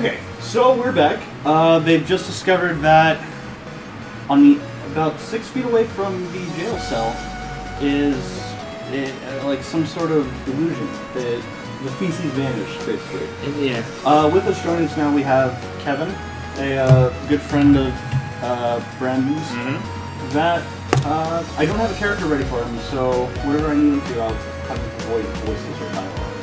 Okay, so we're back. They've just discovered that on the about 6 feet away from the jail cell is like some sort of illusion. The feces vanished, basically. Yeah. With us joining us now, we have Kevin, a good friend of Brandon's. That I don't have a character ready for him, so wherever I need him to, I'll have him avoid voices or dialogue.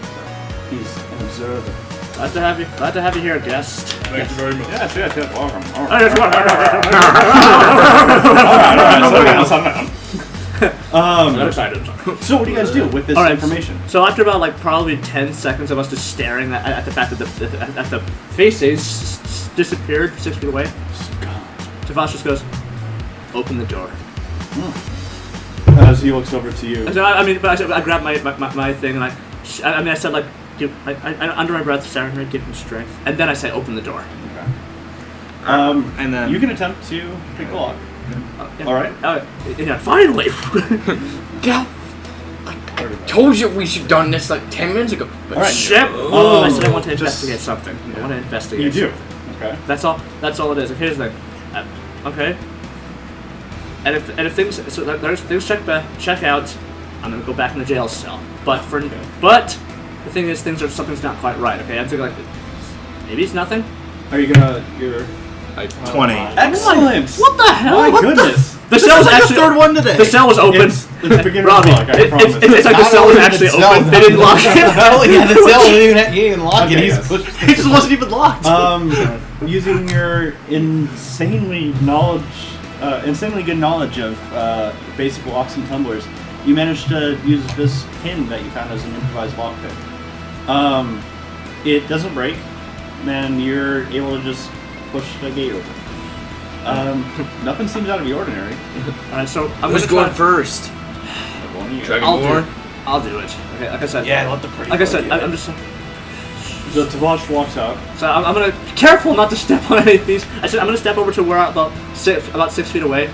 So he's an observer. Glad to have you here, guest. Thank you very much. Yes, welcome. All right. I'm excited. So what do you guys do with this information? So after about probably 10 seconds of us just staring at the fact that the faces disappeared 6 feet away, Travosh just goes, "Open the door." As he looks over to you. So, I grabbed my thing and I said under my breath, staring at her, give him strength, and then I say, "Open the door." Okay. And then you can attempt to pick the lock. Yeah. All right. Yeah, finally. God, I told you we should have done this 10 minutes ago. But all right. Shit. I said I want to investigate something. I want to investigate. You do. Okay. That's all it is. And here's the thing. Okay. And if things there's things check out, I'm gonna go back in the jail cell. But the thing is, something's not quite right. Okay. I'm thinking maybe it's nothing. Are you gonna? You're 20. Excellent. What the hell? My goodness. The cell was actually the third one today. The cell was open. It's beginner Robbie, lock, I promise. it's like the cell was actually open. They didn't lock it. Oh yeah, the cell didn't even lock it. Okay, It just wasn't even locked. Using your insanely good knowledge of basic locks and tumblers, you managed to use this pin that you found as an improvised lockpick. It doesn't break, and you're able to just push the gate open. Nothing seems out of the ordinary. Alright, so I'm Who's going first? I'll do it. Okay, like I said. Yeah, let the pretty. Like I said, I'm just. So Travosh walks out. So I'm gonna be careful not to step on any of these. I said I'm gonna step over to where about 6 feet away.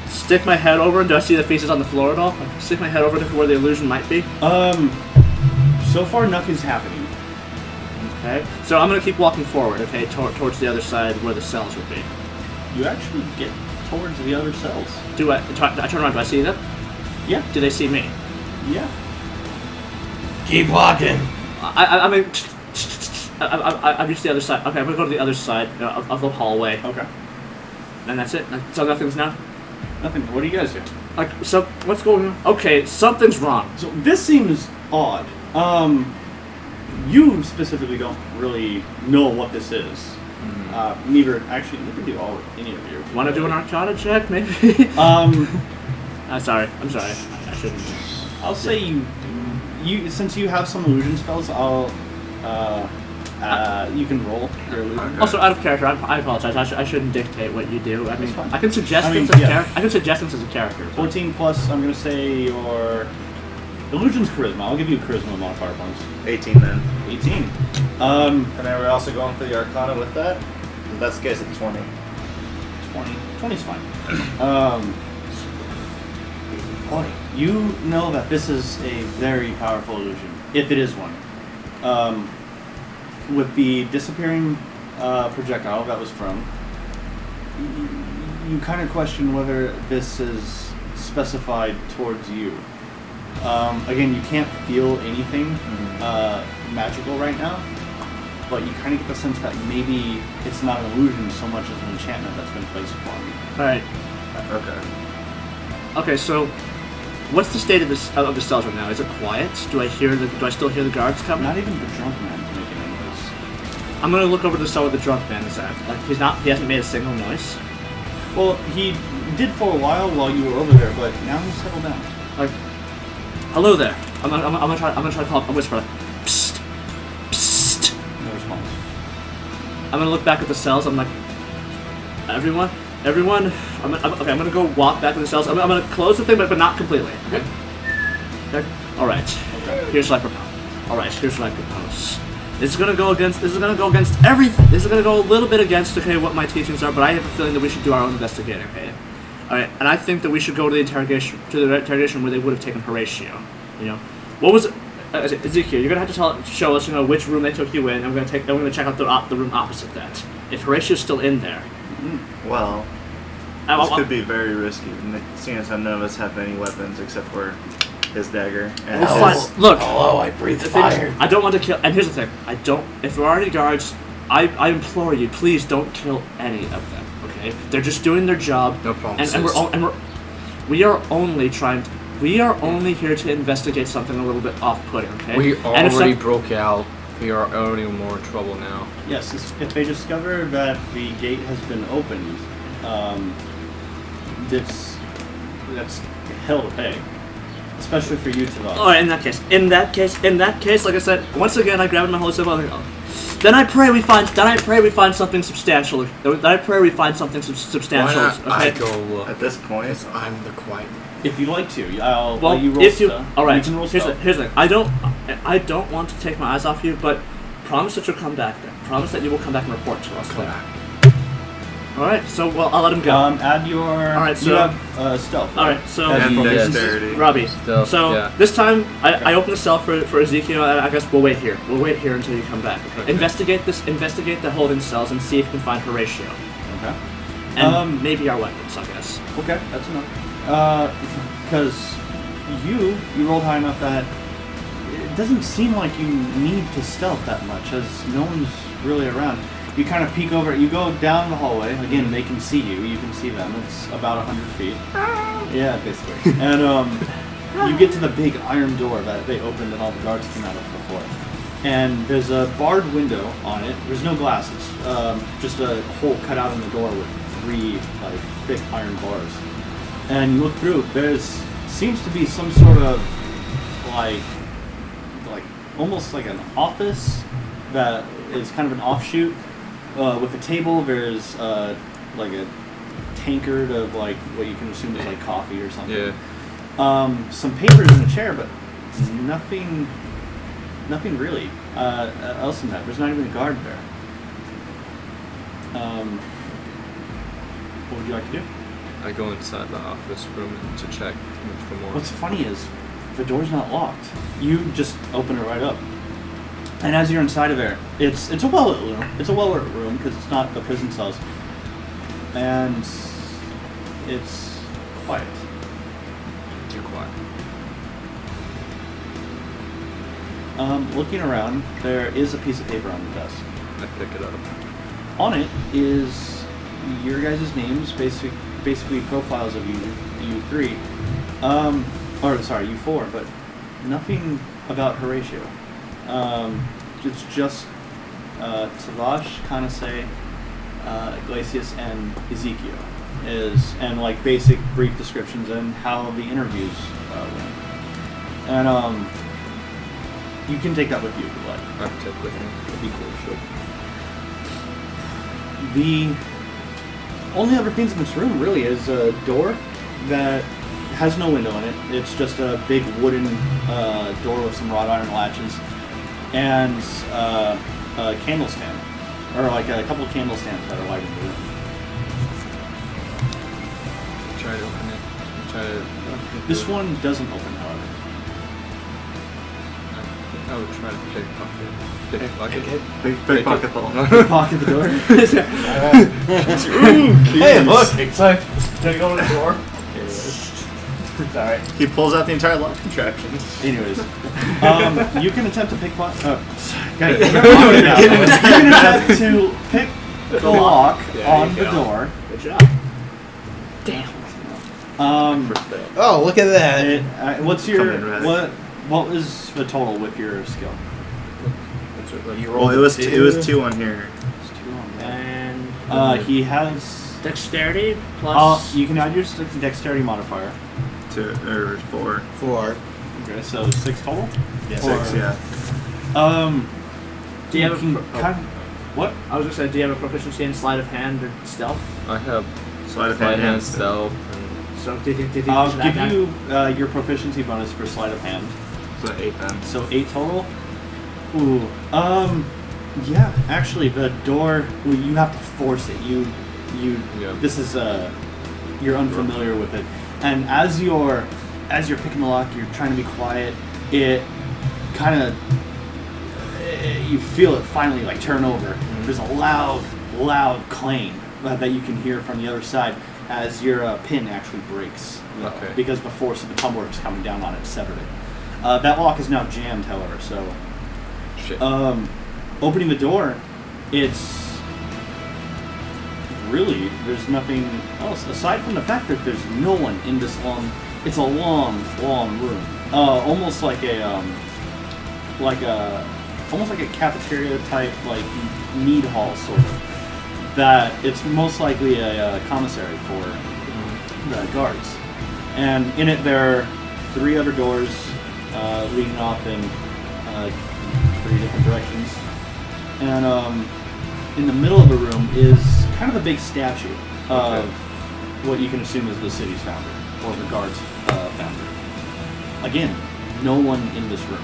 Stick my head over, and do I see the faces on the floor at all? Stick my head over to where the illusion might be. So far nothing's happening. Okay. So I'm gonna keep walking forward. Okay, towards the other side where the cells would be. You actually get towards the other cells. Do I turn around? Do I see them? Yeah. Do they see me? Yeah. Keep walking. I mean, I've reached the other side. Okay, I'm gonna go to the other side of the hallway. Okay. And that's it. So nothing's now. Nothing. What do you guys do? So what's going on? Okay, something's wrong. So this seems odd. You specifically don't really know what this is. Neither. Actually, you can do any of you. Want to do an Arcana check, maybe? Um sorry. I'm sorry. I shouldn't. I'll say you since you have some illusion spells, I'll you can roll your illusion. Okay. Also, out of character, I apologize. I shouldn't dictate what you do. I mean, fine. I can suggest things as a character. 14 plus. I'm gonna say your illusion's charisma. I'll give you a charisma modifier points. 18 then. 18. And then we're also going for the Arcana with that? If that's the case, it's 20. 20. 20's fine. 20. You know that this is a very powerful illusion, if it is one. With the disappearing projectile that was from, you kind of question whether this is specified towards you. Again, you can't feel anything magical right now, but you kind of get the sense that maybe it's not an illusion so much as an enchantment that's been placed upon you. Alright. Okay, so what's the state of the cells right now? Is it quiet? Do I still hear the guards coming? Not even the drunk man is making any noise. I'm gonna look over to the cell with the drunk man. Is that he hasn't made a single noise? Well, he did for a while you were over there, but now he's settled down. Hello there. I'm gonna try to call. I'm whisper psst, psst. No response. I'm gonna look back at the cells. I'm like, everyone. I'm gonna go walk back to the cells. I'm gonna close the thing, but not completely. Okay. All right. Okay. Here's what I propose. This is gonna go against everything. This is gonna go a little bit against what my teachings are, but I have a feeling that we should do our own investigating. Okay. All right, and I think that we should go to the interrogation room where they would have taken Horatio. You know, what was it? Ezikio, you're gonna have to show us, which room they took you in, and we're gonna check out the room opposite that. If Horatio's still in there. Well, this could be very risky, seeing as how none of us have any weapons except for his dagger. And Look. Hello, I breathe fire. I don't want to kill. And here's the thing: if there are any guards, I implore you, please don't kill any of them. Okay? They're just doing their job. No promises. We are only here to investigate something a little bit off-putting. Okay? We already broke out. We are already in more trouble now. Yes, if they discover that the gate has been opened, that's hell to pay. Especially for you, Travosh. Alright, in that case, like I said, once again I grabbed my holy symbol. Then I pray we find something substantial. Then I pray we find something substantial. Why not Okay? I go look? at this point, I'm the quiet. If you'd like to, I'll let you roll stuff. Alright, You can roll here's stuff. the thing. I don't want to take my eyes off you, but promise that you'll come back then. Promise that you will come back and report to us. Come back. Alright, so I'll let him go. Add your. Alright, you so- have stealth. Right? Alright, so and Yes. dexterity. Robbie. Stealth, So yeah. this time I open the cell for Ezikio, and I guess we'll wait here. We'll wait here until you come back. Okay. Investigate the holding cells and see if you can find Horatio. Okay. And maybe our weapons, I guess. Okay, that's enough. Because you rolled high enough that it doesn't seem like you need to stealth that much, as no one's really around. You kind of peek over. You go down the hallway. Again, they can see you. You can see them. It's about 100 feet. Yeah, basically. And you get to the big iron door that they opened and all the guards came out of before. And there's a barred window on it. There's no glass. It's just a hole cut out in the door with 3 thick iron bars. And you look through. Seems to be some sort of like almost like an office that is kind of an offshoot. With a table, there's like a tankard of what you can assume is like coffee or something. Yeah. Some papers in the chair, but nothing really else than that. There's not even a guard there. What would you like to do? I go inside the office room to check for more. What's funny is the door's not locked. You just open it right up. And as you're inside of there, it's a well-lit room. It's a well-lit room because it's not the prison cells, and it's quiet. Too quiet. Looking around, there is a piece of paper on the desk. I pick it up. On it is your guys' names, basically profiles of you 3, you 4, but nothing about Horatio. It's just Travosh, Kanise, Glacius, and Ezikio and basic brief descriptions and how the interviews went. And you can take that with you if you like. I take with me. That'd be cool. Sure. The only other things in this room really is a door that has no window in it. It's just a big wooden door with some wrought iron latches. And a candle stand, or a couple of candle stands that are lighting the room. Try to open it. Try to. This one doesn't open, however. I think I would try to pickpocket. Pickpocket the whole. You pocket the door. Hey, look! Can I go in the door? Sorry. He pulls out the entire lock contraption. Anyways, you can attempt to pickpocket. Guys, you can attempt to pick the lock on the door. Good job. Damn. Oh, look at that. What's your Come in, Radek. what was the total with your skill? You Well, rolled it was 2 on here. It's 2 on that. And He has. dexterity plus. You can add your dexterity modifier. 2 or 4. 4. Okay, so 6 total. Yes. 6, yeah. Do you have can a what? I was gonna say, do you have a proficiency in sleight of hand or stealth? I have Sleight of sleight hand. hand, stealth, and So do you think you I'll should give add you your proficiency bonus for sleight of hand. So 8 then. So 8 total. Ooh. Yeah. Actually, the door. Well, you have to force it. You. Yeah. This is you're unfamiliar with it, and as you're picking the lock, you're trying to be quiet. It kind of you feel it finally like turn over. There's a loud clang that you can hear from the other side as your pin actually breaks. Okay. Because the force of the tumbler is coming down on it, severed it. That lock is now jammed, however. So, Shit. opening the door, it's really there's nothing else aside from the fact that there's no one in this long. It's a long room, almost like a cafeteria type, like mead hall sort of. That it's most likely a commissary for the guards, and in it there are 3 other doors leading off in 3 different directions, and in the middle of the room is kind of a big statue of what you can assume is the city's founder or the guards' founder. Again, no one in this room.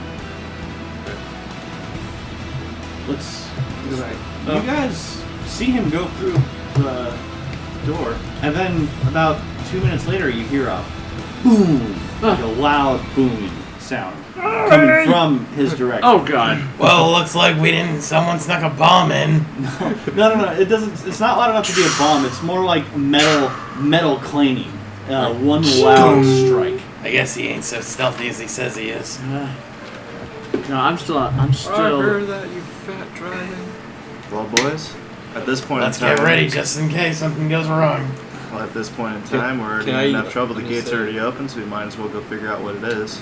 You guys see him go through the door, and then about 2 minutes later, you hear a boom, like a loud booming sound coming from his direction. Oh God! Well, looks like someone snuck a bomb in. No. It doesn't. It's not loud enough to be a bomb. It's more like metal clanging. One loud strike. I guess he ain't so stealthy as he says he is. No, I'm still. I heard that, you fat dragon. Well, boys, at this point Let's in time, get ready just in case something goes wrong. Well, at this point in time, we're already in enough trouble. The gate's already open, so we might as well go figure out what it is.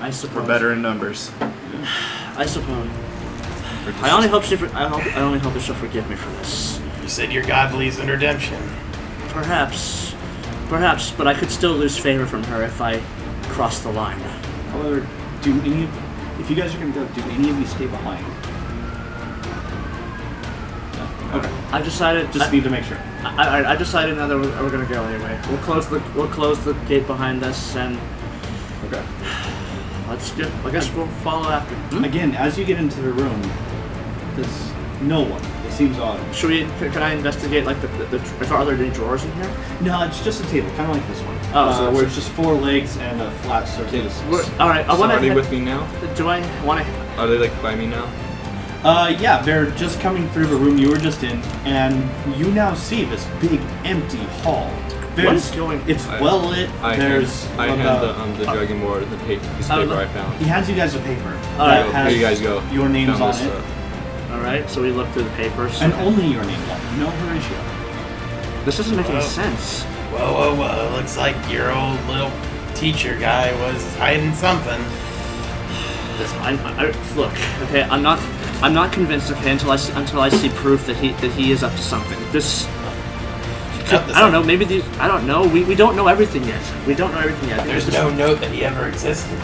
I suppose. We're better in numbers. I suppose. I only hope she'll forgive me for this. You said your god believes in redemption. Perhaps, but I could still lose favor from her if I cross the line. However, if you guys are going to go, do any of you stay behind? No. Okay. I decided. Just need to make sure. I decided now that we're going to go anyway. We'll close the gate behind us and. Okay. Let's go. I guess we'll follow after. Again, as you get into the room, there's no one. It seems odd. Can I investigate like the are there any drawers in here? No, it's just a table, kind of like this one. Oh, where it's just 4 legs and a flat surface. All right. Are they with me now? Do I want to? Are they like by me now? Yeah, they're just coming through the room you were just in, and you now see this big empty hall. What's going? It's well lit. I hand the Dragonborn the piece of paper I found. He hands you guys a paper. Alright, that has here you guys go. Your names Found on this, it. All right. So we look through the papers. And only your name on it. No Horatio. This doesn't make any sense. Whoa. Looks like your old little teacher guy was hiding something. Look, okay, I'm not convinced, okay, until I see proof that he is up to something. I don't know. Maybe I don't know. We don't know everything yet. There's no note that he ever existed,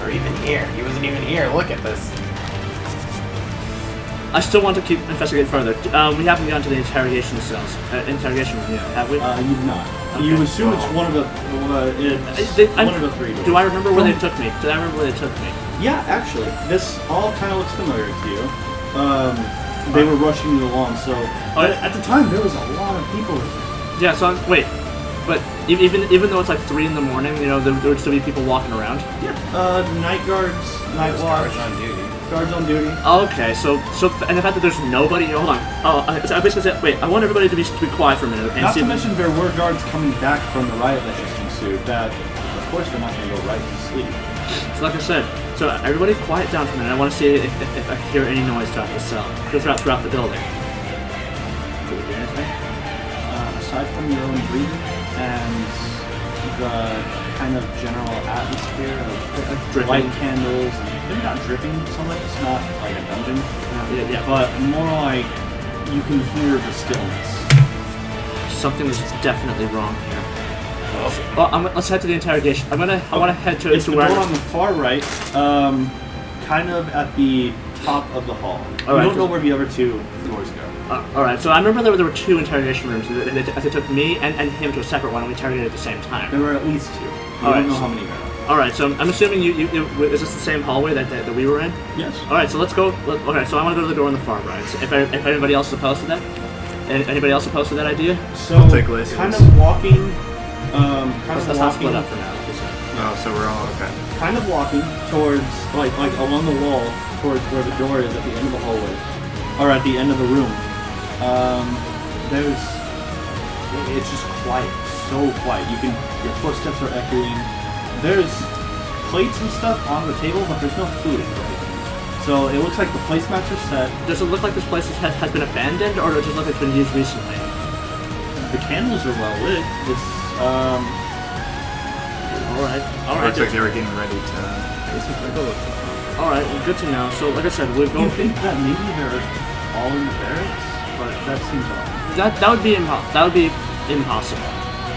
or even here. He wasn't even here. Look at this. I still want to keep investigating further. We haven't gone to the interrogation cells. Interrogation room yet, have we? You've not. Okay. You assume it's one of the 3 doors. Do I remember where they took me? Yeah, actually, this all kind of looks familiar to you. They were rushing you along, so at the time there was a lot of people. Yeah. So wait, but even though it's like 3 in the morning, you know, there would still be people walking around. Yeah. Night guards, night watch, guards on duty. Okay. So and the fact that there's nobody. Hold on. I basically said, wait. I want everybody to be quiet for a minute. And Not see to mention there were guards coming back from the riot that just ensued. That, of course, they're not going to go right to sleep. So like I said, so everybody quiet down for a minute. I want to see if I hear any noise throughout the cell, throughout the building. Do we hear anything? Aside from your own breathing and the kind of general atmosphere of light candles, and maybe not dripping so much, it's not like a dungeon, but more like you can hear the stillness. Something is definitely wrong here. Well, let's head to the interrogation. I want to head to it's the door on the far right, kind of at the top of the hall. You don't know where the other 2 doors go. Alright, so I remember there were 2 interrogation rooms. They took me and him to a separate one, and we interrogated at the same time. There were at least 2. I don't know how many there are. Alright, so I'm assuming is this the same hallway that we were in? Yes. Alright, so let's go. Okay, so I want to go to the door on the far right. So if anybody else is opposed to that? Anybody else opposed to that idea? So, I'll take Glacius. kind of walking... Let's not split up for now. Oh, so we're all okay. Kind of walking towards, like along the wall, towards where the door is at the end of the hallway, or at the end of the room. It's just quiet, so quiet. Your footsteps are echoing. There's plates and stuff on the table, but there's no food or anything. So it looks like the placemats are set. Does it look like this place has been abandoned, or does it just look like it's been used recently? The candles are well lit. It's All right. Looks like they were getting ready to basically go. All right, well, good to know. So, like I said, we're going. You think that maybe they're all in the barracks, but that seems odd. That would be impossible.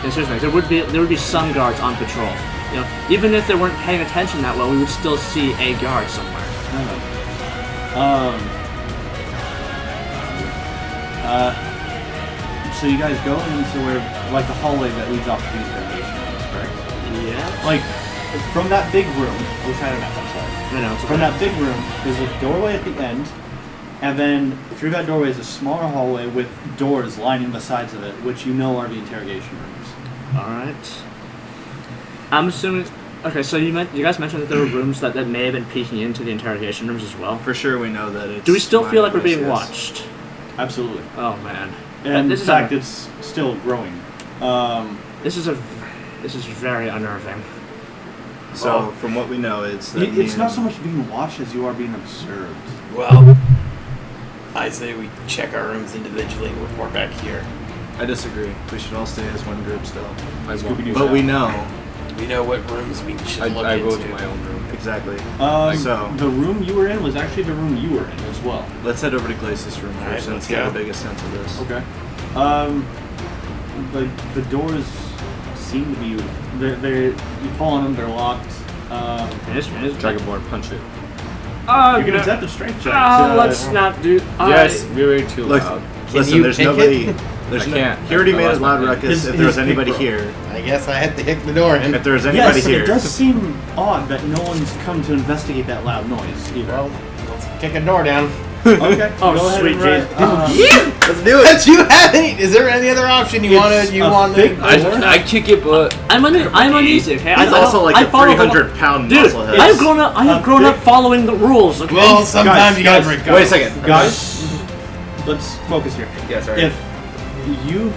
And seriously, there would be some guards on patrol. You know, even if they weren't paying attention that well, we would still see a guard somewhere. So you guys go into where, like, the hallway that leads off to the interrogation rooms, correct? Yeah. Like, from that big room, I was trying to map, I'm sorry. I know. It's From that big room, there's a doorway at the end, and then through that doorway is a smaller hallway with doors lining the sides of it, which you know are the interrogation rooms. All right. I'm assuming. Okay, so you guys mentioned that there were rooms that may have been peeking into the interrogation rooms as well. For sure, we know that it's. Do we still feel like we're being yes. watched? Absolutely. Oh man. And this in fact, it's still growing. This is very unnerving. So, from what we know, it's that it's not so much being watched as you are being observed. Well, I say we check our rooms individually and report back here. I disagree. We should all stay as one group still. Scooby-Doo But style. we know. We know what rooms we should look I into. go to my own room. Exactly. So the room you were in was actually the room you were in as well. Let's head over to Glacius' room Alright, first and let's get go. the biggest sense of this. Okay. The doors seem to be they you pull on them, they're locked. Dragonborn, punch it. You can attempt a strength check. Let's not do. Yes, we were too Look, loud. listen, you there's pick nobody. it? There's I no, can't. He already I made a lost loud my ruckus. His If there was pick anybody roll. here, I guess I had to kick the door in. if there was anybody Yes, here, it does seem odd that no one's come to investigate that loud noise either. Well, let's kick a door down. Okay. Oh, go ahead sweet and write, let's do it. Do you have any? Is there any other option you want to? thick door. I kick it, but I'm uneasy. Okay. He's also like a 300-pound Dude, muscle head. I have grown up following the rules. Okay. Well, sometimes you gotta guys, break. Wait a second. Guys, let's focus here. yeah, sorry. If you,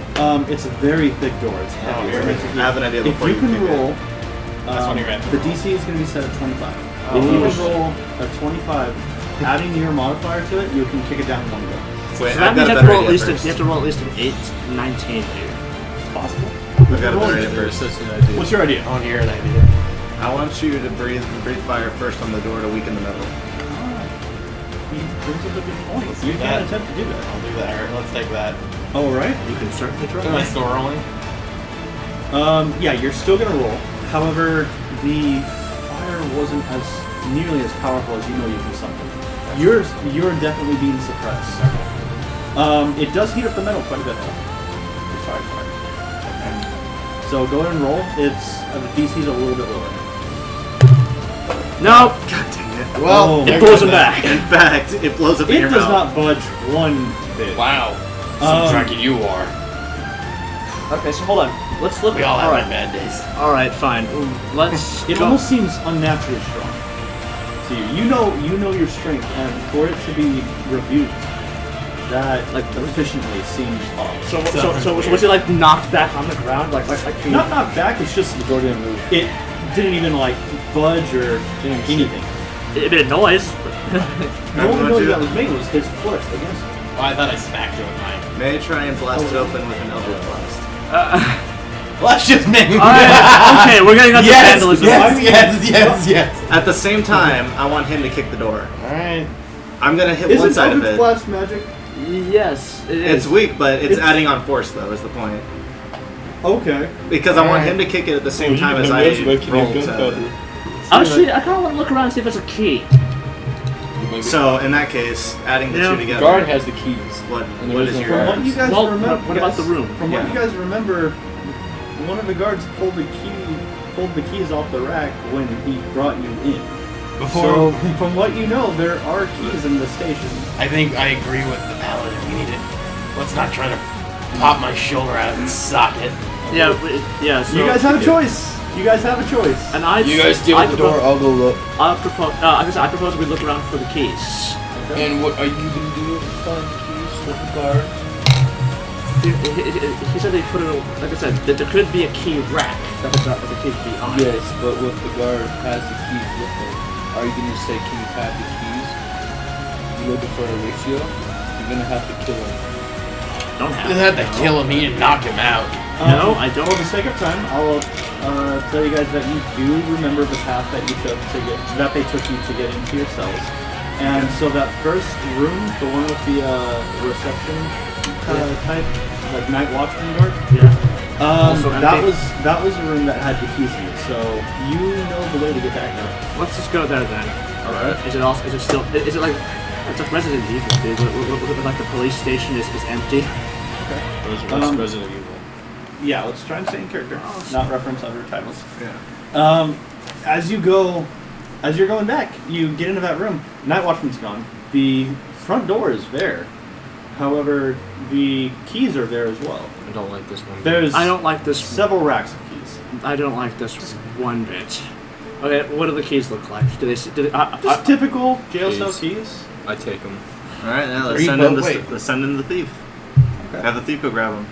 it's a very thick door. It's heavy. here we so I have an idea if before you can kick it. roll, That's when you're at the DC is going to be set at 25. Oh, if you shit. can roll a 25, adding your modifier to it, you can kick it down in one go. Wait, So that I've means got you a have to better roll at idea least first. you have to roll at least an 8, 19 here. It's possible. I've got a better idea first. What's your idea? I want to hear an idea. I want you to breathe fire first on the door to weaken the metal. He brings up a good point. Let's You do can that. attempt to do that. I'll do that. Alright, let's take that. All right. You can certainly try. Am I still rolling? Yeah, you're still gonna roll. However, the fire wasn't as nearly as powerful as you know you can summon. You're definitely being suppressed. It does heat up the metal quite a bit though. It's fire. So go ahead and roll. It's the DC's a little bit lower. No, God dang it. Well, it blows him back. In fact, it blows up in It your does mouth. not budge one bit. Wow. Um, Some drunken you are. Okay, so hold on. Let's flip We it. all have All our right. bad days. All right, fine. Let's. It go. almost seems unnaturally strong to you. You know your strength, and for it to be rebuked that like efficiently seems odd. So was he like knocked back on the ground? Like Not knocked back. It's just The door didn't move. it didn't even like budge or anything. it made a noise. The only noise that was made was his foot against it. Oh, I thought I smacked you with mine. May I try and blast it open with an Eldritch Blast? Let's just make. Alright, okay, we're getting up to vandalism. Yes. At the same time, I want him to kick the door. Alright. I'm gonna hit Is one it side of Eldritch it. Blast magic? Yes, it It's is. weak, but it's It's- adding on force, though, is the point. Okay. Because I want him to kick it at the same time as I roll to... Actually, I kind of want to look around and see if there's a key. So, in that case, adding the Yeah. two together... Guard has the keys. What And what there's is no your... From what you guys Well, remember, what about the room? From what Yeah. you guys remember, one of the guards pulled the keys off the rack when he brought you in. So, from what you know, there are keys in the station. I think I agree with the paladin. We need it. Let's not try to pop my shoulder out and sock it. Yeah, yeah. So You guys have a choice. You guys have a choice. And I. You guys deal with the door. I'll go look. I propose we look around for the keys. Okay. And what are you gonna do? Find the keys with the guard. He said they put it. Like I said, that there could be a key rack that the key could be on. Yes, but what if the guard has the keys with him? Are you gonna say, can you have the keys? You looking for Ezikio? You're gonna have to kill him. Don't have. You have to kill him. He didn't knock him out. No, I don't. For the sake of time, I'll tell you guys that you do remember the path that you took that they took you to get into your cells. And so that first room, the one with the reception type, like night watchman guard. Yeah. That was a room that had the keys in it. So you know the way to get back there. Let's just go there then. All right. Is it still? Is it like? It's like Resident Evil, dude. Like the police station is empty. Okay. Resident Evil. Yeah, let's try and stay in character, not reference other titles. Yeah. As you're going back, you get into that room. Night Watchman's gone. The front door is there. However, the keys are there as well. I don't like this one. I don't like this. Several racks of keys. I don't like this one bit. Okay, what do the keys look like? Just typical jail cell keys. I take them. All right, now Let's send in the thief. Okay. Have the thief go grab him.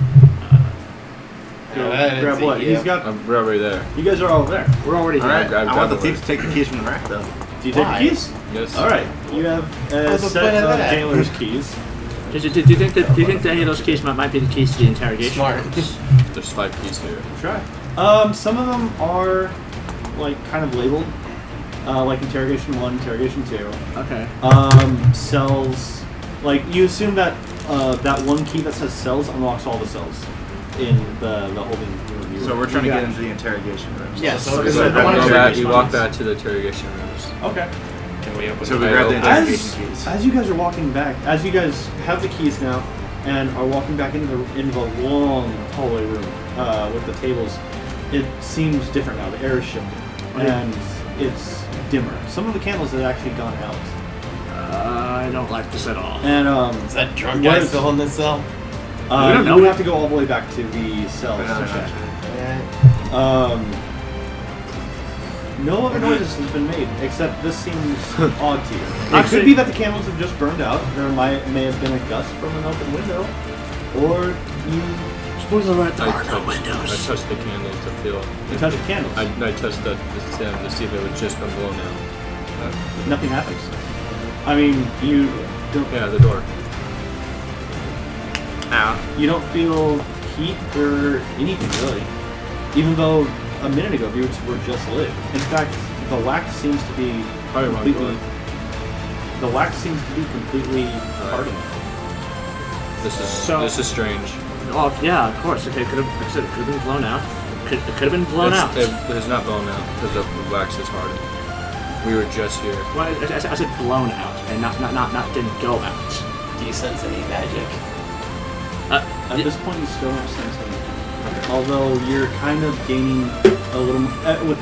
Grab what? He's got. I'm right over there. You guys are all there. We're already All here. right, I want the thief to take the keys from the rack, though. Do you take Why? the keys? Yes. All right. You have a What's the set point of of that? jailer's keys. Do you think that any of those keys might be the keys to the interrogation? Smart. There's 5 keys here. Try. Some of them are like kind of labeled, like interrogation 1, interrogation 2. Okay. Cells. Like you assume that that one key that says cells unlocks all the cells in the holding room. So we're trying to get into the interrogation room. Yeah, so So because go I back want to to the You interrogation walk rooms. back to the interrogation rooms. Okay. Can we open So we the grab the interrogation As, keys. as you guys are walking back, as you guys have the keys now, and are walking back into the long hallway room with the tables, it seems different now. The air is shifting, and it's dimmer. Some of the candles have actually gone out. I don't like this at all. And Is that drunk guy still in this cell? We don't know. You would have to go all the way back to the cells to check. Yeah. No other noises has been made, except this seems odd to you. It Actually- could be that the candles have just burned out. There may have been a gust from an open window, or you Spoiler alert, there I are no touched windows. the candles to feel. touch the candles. I touched the stem to see if it would just been blown out. Nothing happens. I mean, you don't. Yeah, the door. You don't feel heat or anything really, even though a minute ago you were just lit. In fact, the wax seems to be Probably wrong completely. door. The wax seems to be completely hardened. This is strange. Oh yeah, of course. Okay, could have been blown out. It could have been blown out. It's not blown out because the wax is hardened. We were just here. Well, I said blown out, and not didn't go out. Do you sense any magic? At this point, you still don't sense anything. Although you're kind of gaining a little. With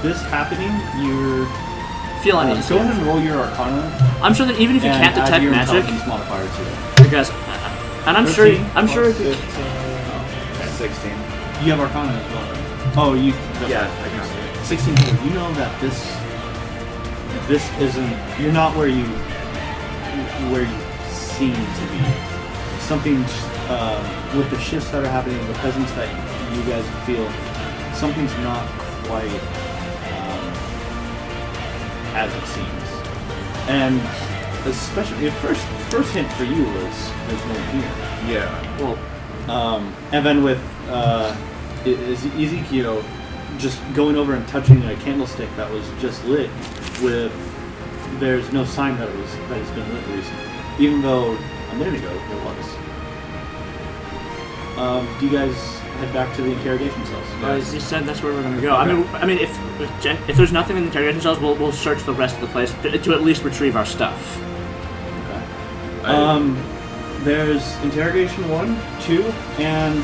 this happening, you're. Feel uneasy. Go ahead and roll your Arcana. I'm sure that even if you and can't add detect your magic, intelligence modifier to it. because, and I'm 13 sure if you, 16. You have Arcana as well, right? Oh, you. Yeah, I can see it. 16 people. You know that this isn't. You're not where you seem to be. Something with the shifts that are happening, the presence that you guys feel, something's not quite as it seems. And especially the first hint for you was there's no one here. Yeah. well, And then with Ezikio just going over and touching a candlestick that was just lit, with there's no sign that it's been lit recently, even though a minute ago it was. Do you guys head back to the interrogation cells? you said that's where we're gonna go. I mean, if there's nothing in the interrogation cells, we'll search the rest of the place to at least retrieve our stuff. Okay. There's interrogation 1, 2, and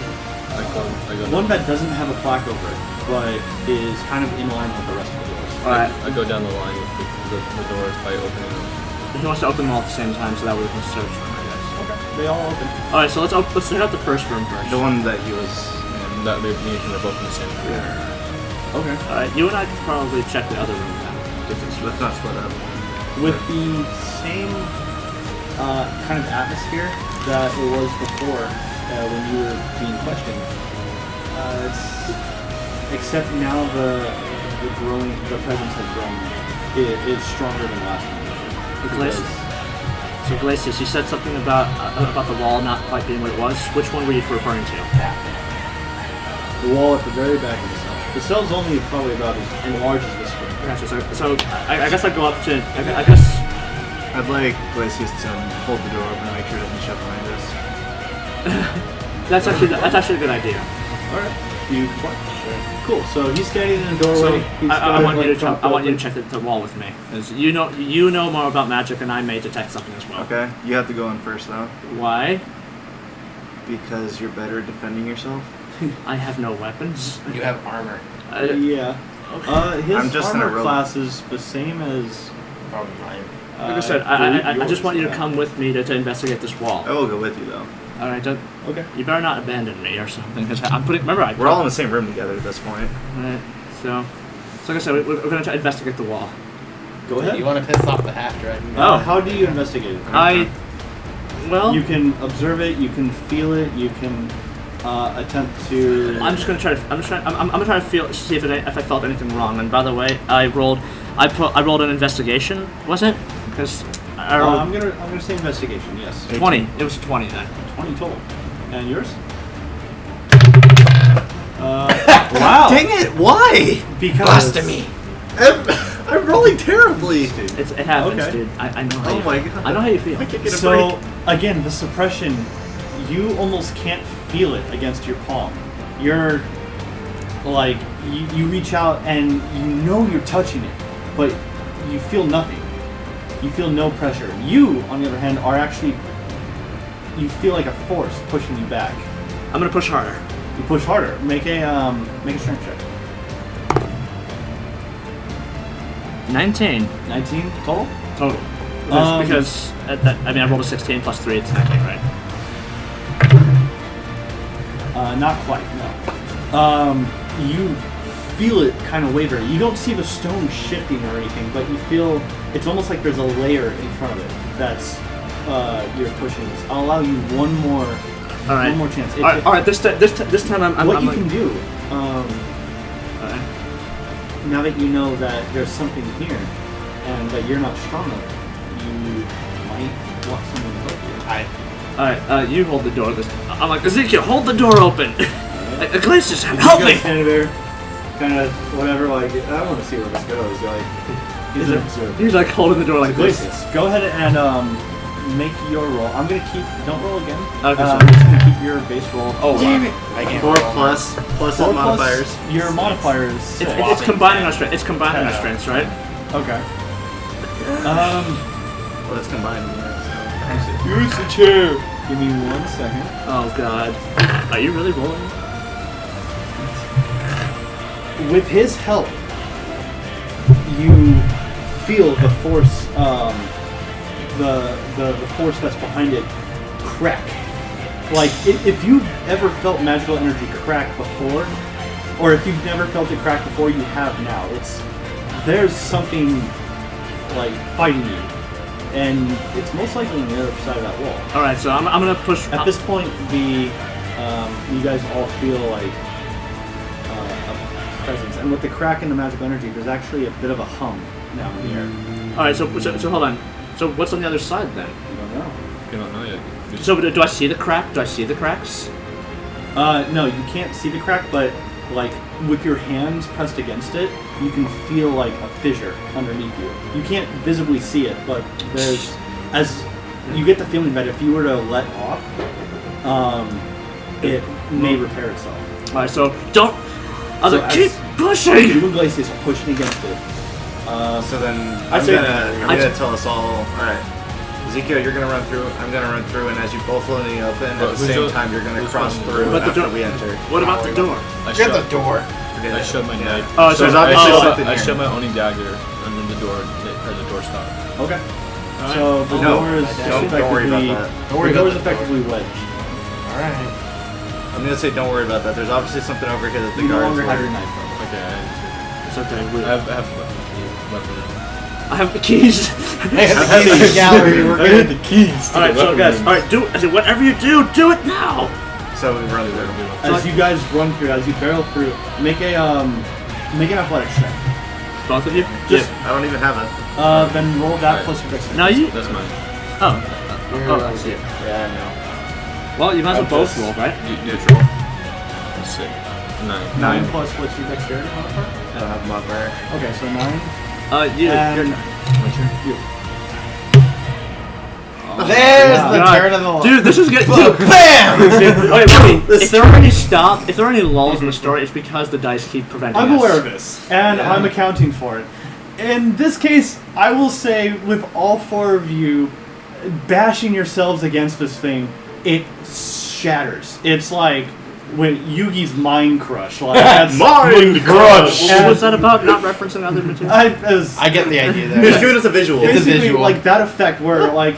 I go one that doesn't have a plaque over it, but is kind of in line with the rest of the doors. Alright. I go down the line with the doors by opening them. He wants to open them all at the same time, so that way we can search them, I guess. Okay. They all open. Alright, so let's check out the first room first. The one that he was. And that me and him are both in the same room. Okay. Alright, you and I could probably check the other room then. Let's not split up. With the same kind of atmosphere that it was before when you were being questioned. Except now the presence has grown. It is stronger than last time. Glacius. So Glacius, you said something about the wall not quite being what it was. Which one were you referring to? The wall at the very back of the cell. The cell's only probably about as large as this room. Gotcha. So I guess I'd go up to. I guess. I'd like Glacius to hold the door open and make sure it doesn't shut behind us. That's actually a good idea. All right. You what? Sure. Cool. So he's standing in the doorway. So I want you to check the wall with me, because you know more about magic, and I may detect something as well. Okay. You have to go in first, though. Why? Because you're better at defending yourself. I have no weapons. You have armor. Yeah. Okay. His I'm just in a armor robe. class is the same as. Probably mine. Like I said, I just want you to come with me to investigate this wall. I will go with you, though. All right. Okay. You better not abandon me or something, because I'm putting. Remember, We're all in the same room together at this point. Right. So like I said, we're going to try to investigate the wall. Go ahead. You want to piss off the half dragon? Oh. How do you investigate it? Well, You can observe it. You can feel it. You can attempt to. I'm just gonna try to. I'm gonna try to see if I felt anything wrong. And by the way, I rolled an investigation. Was it? Because I rolled I'm gonna say investigation. Yes. 20. It was 20 then. 20 total. And yours? Wow. Dang it! Why? Because Blasphemy. I'm rolling terribly. It happens, Okay. dude. I know. Oh my god. I know how you feel. I can't get a So break. again, the suppression, you almost can't feel it against your palm. You're like you reach out and you know you're touching it, but you feel nothing. You feel no pressure. You, on the other hand, are actually you feel like a force pushing you back. I'm gonna push harder. You push harder. Make a strength check. 19 19 total. total. Because I rolled a 16 plus 3. It's 19, right? Not quite, no. You feel it kind of waver. You don't see the stone shifting or anything, but you feel it's almost like there's a layer in front of it that's you're pushing this. I'll allow you one more chance. All right. This time I'm. What I'm you like, can do, alright. now that you know that there's something here and that you're not strong enough, you might want someone to help you. Alright, you hold the door. I'm like, Ezikio, hold the door open. Glacius, help You me. guys standing there, kind of whatever. Like I want to see where this goes. Like he's an observer. He's like holding the door like this. Glacius, go ahead and make your roll. I'm gonna keep. Don't roll again. Okay, I'm sorry. just gonna keep your base roll. Oh, Damn wow. it! I can't 4 roll. plus Four his modifiers. plus your modifier is six. It's combining our strength. It's combining our strengths, right? Okay. Well, it's combined. Yeah, Use the chair. Give me 1 second. Oh God. Are you really rolling? With his help, you feel the force, the force that's behind it crack. Like if you've ever felt magical energy crack before, or if you've never felt it crack before, you have now. There's something like fighting you, and it's most likely on the other side of that wall. All right, so I'm gonna push. At this point, you guys all feel like a presence, and with the crack in the magical energy, there's actually a bit of a hum now in the air. All right, so hold on. So what's on the other side then? You don't know. You don't know yet. So do I see the crack? Do I see the cracks? No, you can't see the crack, but like with your hands pressed against it, you can feel like a fissure underneath you. You can't visibly see it, but there's as you get the feeling that if you were to let off, it may repair itself. All right, so don't. So Keep pushing. You and Glacius pushing against it. So then I I'm say- gonna tell us all. All right, Ezikio, you're gonna run through. I'm gonna run through, and as you both loading open, at But the who's same the- time, you're gonna who's cross running? through What about the after door? we enter. What about the door? Get the door. Forget I it. showed my Yeah. knife. Oh, So there's so- obviously oh, something I here. showed my only dagger under the door. The door stopped. Okay. All So the No, door is don't worry about effectively that. Don't worry the door is about the door. effectively wedged. Alright. I'm gonna say don't worry about that. There's obviously something over here that the You no guards longer have were. your knife. Though. My Okay. It's okay. I have weapon. I have the keys. I have the keys to the gallery. We're I good. had the keys. Alright, so guys, alright, do I said whatever you do it now! So we run through. As you guys run through, as you barrel through, make an athletics check. Both of you? Just I don't even have it. then roll that Alright. plus your dexterity. Now you. That's mine. Oh. We're I see it. Yeah, I know. Well, you might as well both Just roll, right? Neutral. Let's see. 9. 9 plus what's your dexterity modifier? I don't have a modifier. Okay, so 9. You're And My turn. There's the God. turn of the line. Dude, this is getting. Boom, bam! Okay, wait. If there are any if there are any lulls in the story, it's because the dice keep preventing I'm us. aware of this, and I'm accounting for it. In this case, I will say, with all 4 of you bashing yourselves against this thing, it shatters. It's like when Yugi's mind crush. Like that's Mind crush! What was that about? Not referencing other material? I get the idea there. He's giving us a visual. It's a basically visual. like that effect where like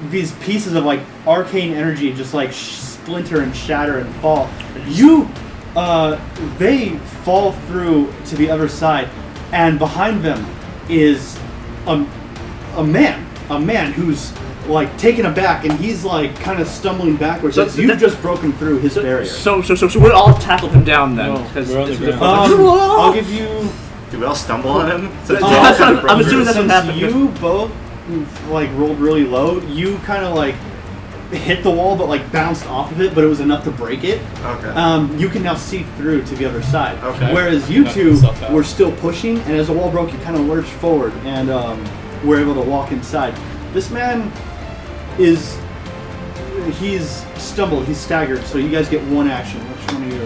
these pieces of like arcane energy just like splinter and shatter and fall. They fall through to the other side, and behind them is a man who's like taken aback, and he's like kind of stumbling backwards. So as you've just broken through his barrier. So we'll all tackle him down then. No, 'cause we're on the this is ground. I'll give you. Do we all stumble on him? So That's what I'm assuming that's what Since happened. you both like rolled really low, you kind of like hit the wall, but like bounced off of it, but it was enough to break it. Okay. You can now see through to the other side. Okay. Whereas you Knock two yourself out. were still pushing, and as the wall broke, you kind of lurched forward and were able to walk inside. This man he's stumbled, he's staggered, so you guys get one action. Which one are you?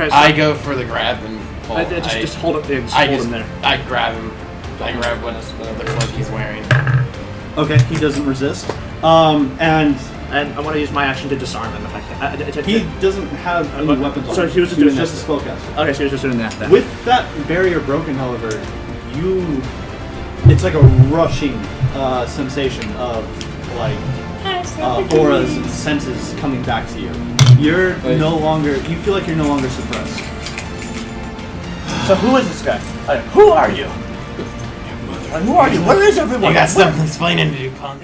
Okay, so I go for the grab and pull. just hold him. Yeah, just I hold just, him there. I grab him. I grab what the cloak he's wearing. Okay, he doesn't resist. And And I want to use my action to disarm him if I can. he doesn't have any but- weapons on so him. he was just doing just this. a spellcaster. Okay, so you're just doing that then. With that barrier broken, however, it's like a rushing sensation of like auras and senses coming back to you. You feel like you're no longer suppressed. So who is this guy? Who are you? And who are you? Where is everyone? You got something explaining to do, punk.